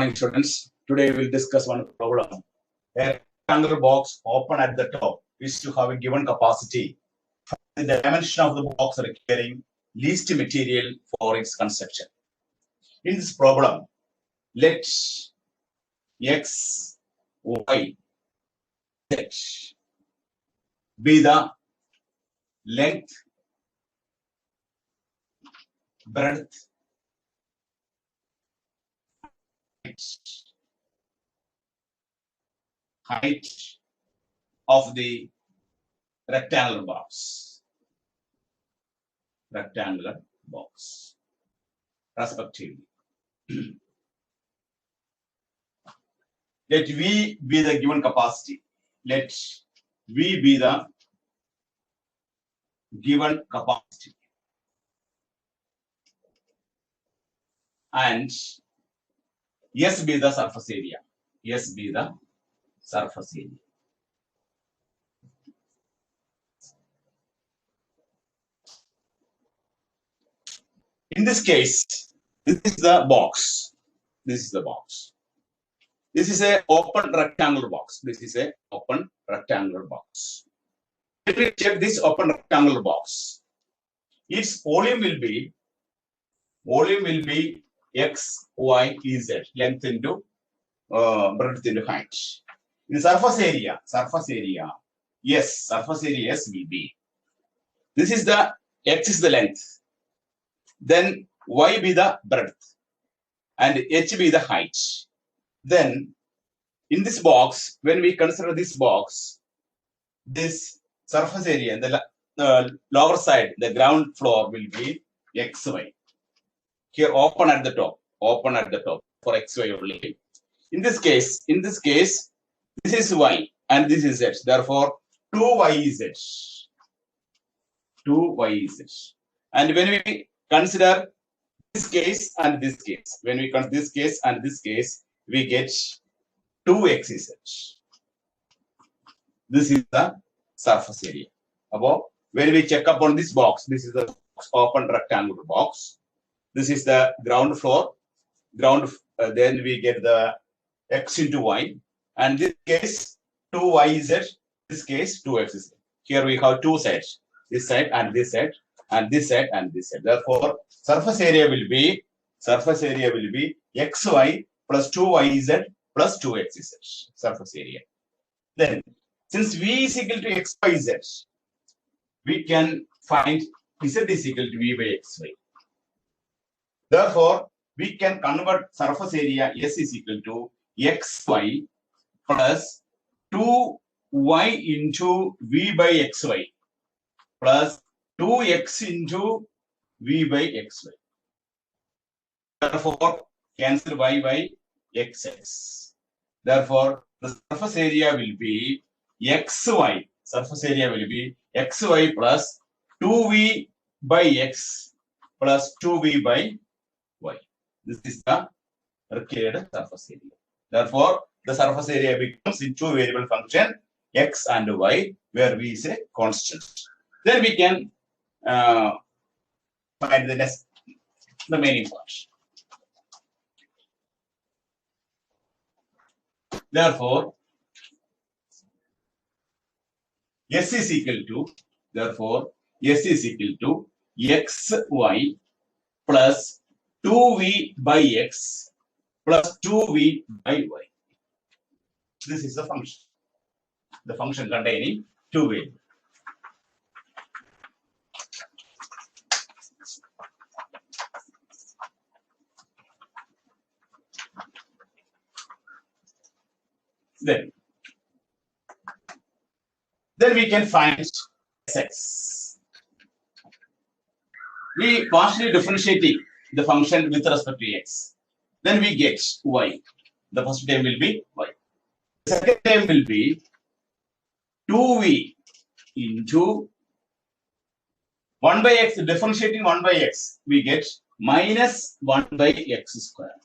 morning, students. Today we will discuss one problem. A rectangular box open at the top is to have a given capacity. The dimension of the box requiring least material for its construction. In this problem, let x, y, z be the length, breadth, height of the rectangular box, respectively. Let V be the given capacity. Let V be the given capacity. And S be the surface area. S be the surface area. In this case, this is the box. This is the box. This is an open rectangular box. This is an open rectangular box. Let me check this open rectangular box. Its volume will be x, y, z, length into breadth into height. In surface area, yes, surface area S will be. This is the x is the length. Then y be the breadth and h be the height. Then in this box, when we consider this box, this surface area, the lower side, the ground floor will be xy. Here open at the top for xy only. In this case, this is y and this is z. Therefore, 2yz. And when we consider this case and this case, we get 2xz. This is the surface area. Above, when we check up on this box, this is the open rectangular box. This is the ground floor. Then we get the x into y. And this case 2yz. This case 2xz. Here we have two sides. This side and this side and this side and this side. Therefore, surface area will be xy plus 2yz plus 2xz. Surface area. Then, since v is equal to xyz, we can find z is equal to v by xy. Therefore, we can convert surface area S is equal to xy plus 2y into v by xy plus 2x into v by xy. Therefore, cancel y by xx. Therefore, the surface area will be xy. Surface area will be xy plus 2v by x plus 2v by y. This is the required surface area. Therefore, the surface area becomes in two variable function x and y, where v is a constant. Then we can find the remaining part. Therefore, S is equal to xy plus 2v by x plus 2v by y. This is the function containing two variables. Then we can find Sx. We partially differentiating the function with respect to x. Then we get y. The first term will be y. The second term will be 2v into 1 by x. Differentiating 1 by x, we get minus 1 by x square.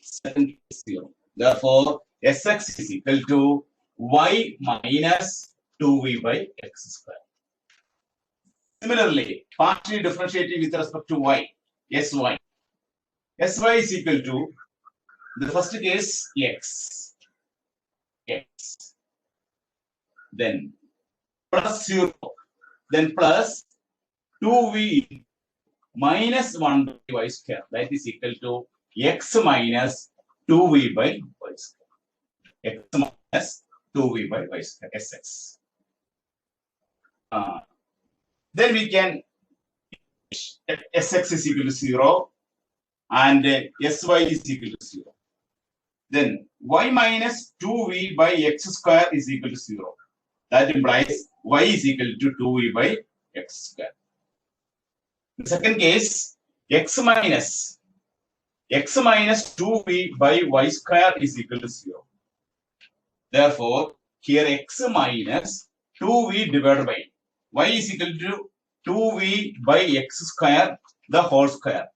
Second is 0. Therefore, Sx is equal to y minus 2v by x square. Similarly, partially differentiating with respect to y, sy. Sy is equal to The first case x, then plus 0, then plus 2v minus 1 by y square, that is equal to x minus 2v by y square. X minus 2v by y square, sx. Then we can sx is equal to 0 and sy is equal to 0. Then y minus 2v by x square is equal to 0. That implies y is equal to 2v by x square. The second case, x minus 2v by y square is equal to 0. Therefore, here x minus 2v divided by y is equal to 2v by x square, the whole square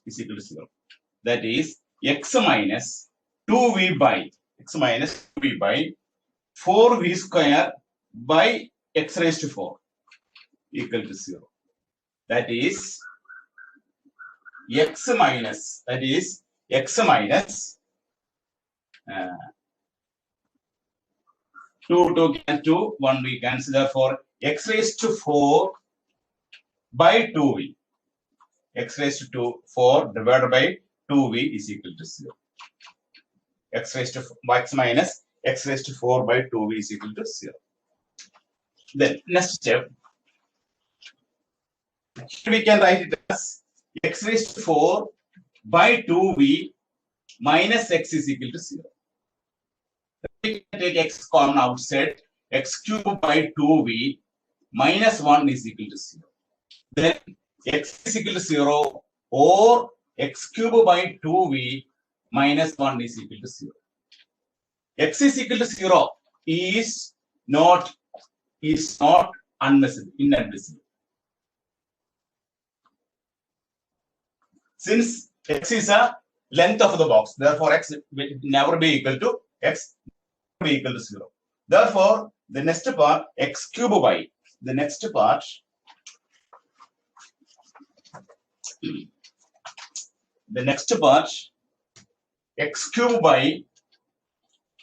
is equal to 0. That is x minus 2v by 4v square by x raised to 4 equal to 0. That is x minus 2 cancel 1 we cancel, therefore x raised to 4 by 2v, x raised to 4 divided by 2v is equal to 0. X minus x raised to 4 by 2v is equal to 0. Then next step, we can write it as x raised to 4 by 2v minus x is equal to 0. We can take x common outside, x cubed by 2v minus 1 is equal to 0. Then x is equal to 0 or x cubed by 2v minus 1 is equal to 0. X is equal to 0 is not inadmissible. Since x is a length of the box, therefore x will never be equal to 0. Therefore, the next part x cube by x cube by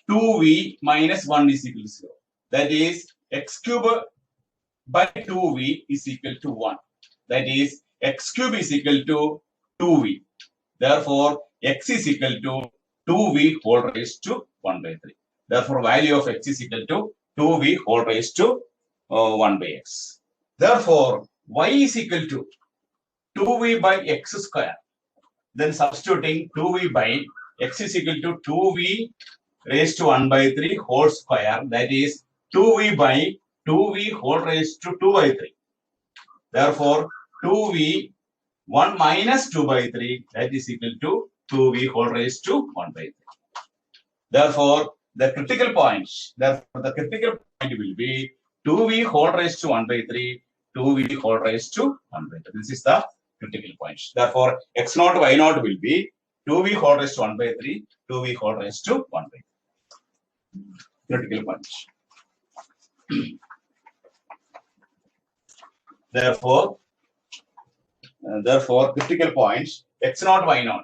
2v minus 1 is equal to 0. That is x cube by 2v is equal to 1. That is x cube is equal to 2v. Therefore, x is equal to 2v whole raised to 1 by 3. Therefore, value of x is equal to 2v whole raised to 1 by x. Therefore, y is equal to 2v by x square. Then substituting 2v by x is equal to 2v raised to 1 by 3 whole square. That is 2v by 2v whole raised to 2 by 3. Therefore, 2v 1 minus 2 by 3, that is equal to 2v whole raised to 1 by 3. Therefore, the critical point will be 2v whole raised to 1 by 3, 2v whole raised to 1 by 3. This is the critical point. Therefore, x0, y0 will be 2v whole raised to 1 by 3, 2v whole raised to 1 by 3. Critical point. Therefore, critical points x0, y0.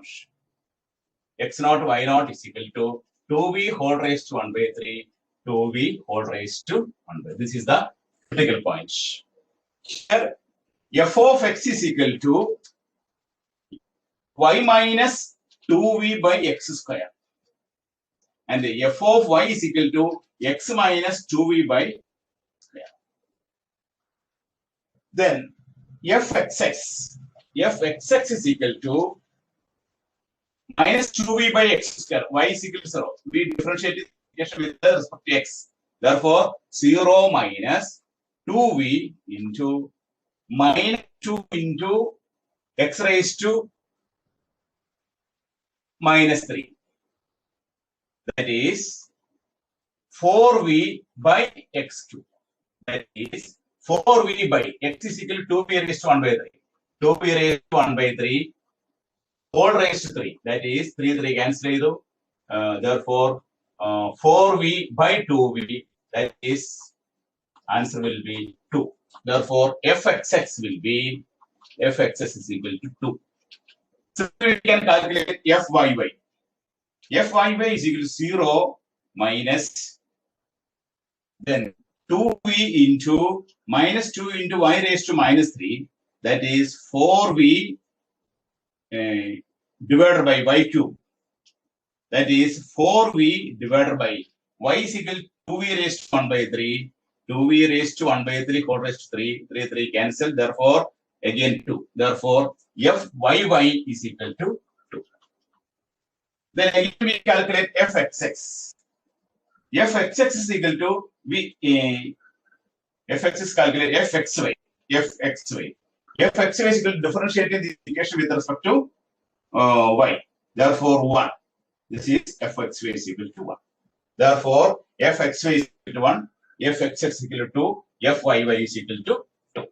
x0, y0 is equal to 2v whole raised to 1 by 3, 2v whole raised to 1 by 3. This is the critical point. Here, f of x is equal to y minus 2v by x square. And the f of y is equal to x minus 2v by square. Then fxx is equal to minus 2v by x square. Y is equal to 0. We differentiate it with respect to x. Therefore, 0 minus 2v into minus 2 into x raised to minus 3. That is 4v by x cube. That is 4v by x is equal to 2v raised to 1 by 3. 2p raised to 1 by 3 whole raised to 3. That is 3 cancel. Therefore, 4v by 2v, that is answer will be 2. Therefore, fxx will be fxx is equal to 2. So we can calculate fyy. fyy is equal to 0 minus then 2v into minus 2 into y raised to minus 3. That is 4v divided by y cube. That is 4v divided by y is equal to 2v raised to 1 by 3. 2v raised to 1 by 3 whole raised to 3. 3 cancel. Therefore, again 2. Therefore, fyy is equal to 2. Then again we calculate fxx. Fxx is equal to fx is calculated fxy. Fxy is equal to differentiating the equation with respect to y. Therefore, 1. This is fxy is equal to 1. Therefore, fxy is equal to 1, fxx is equal to 2, fyy is equal to 2.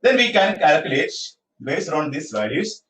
Then we can calculate based on these values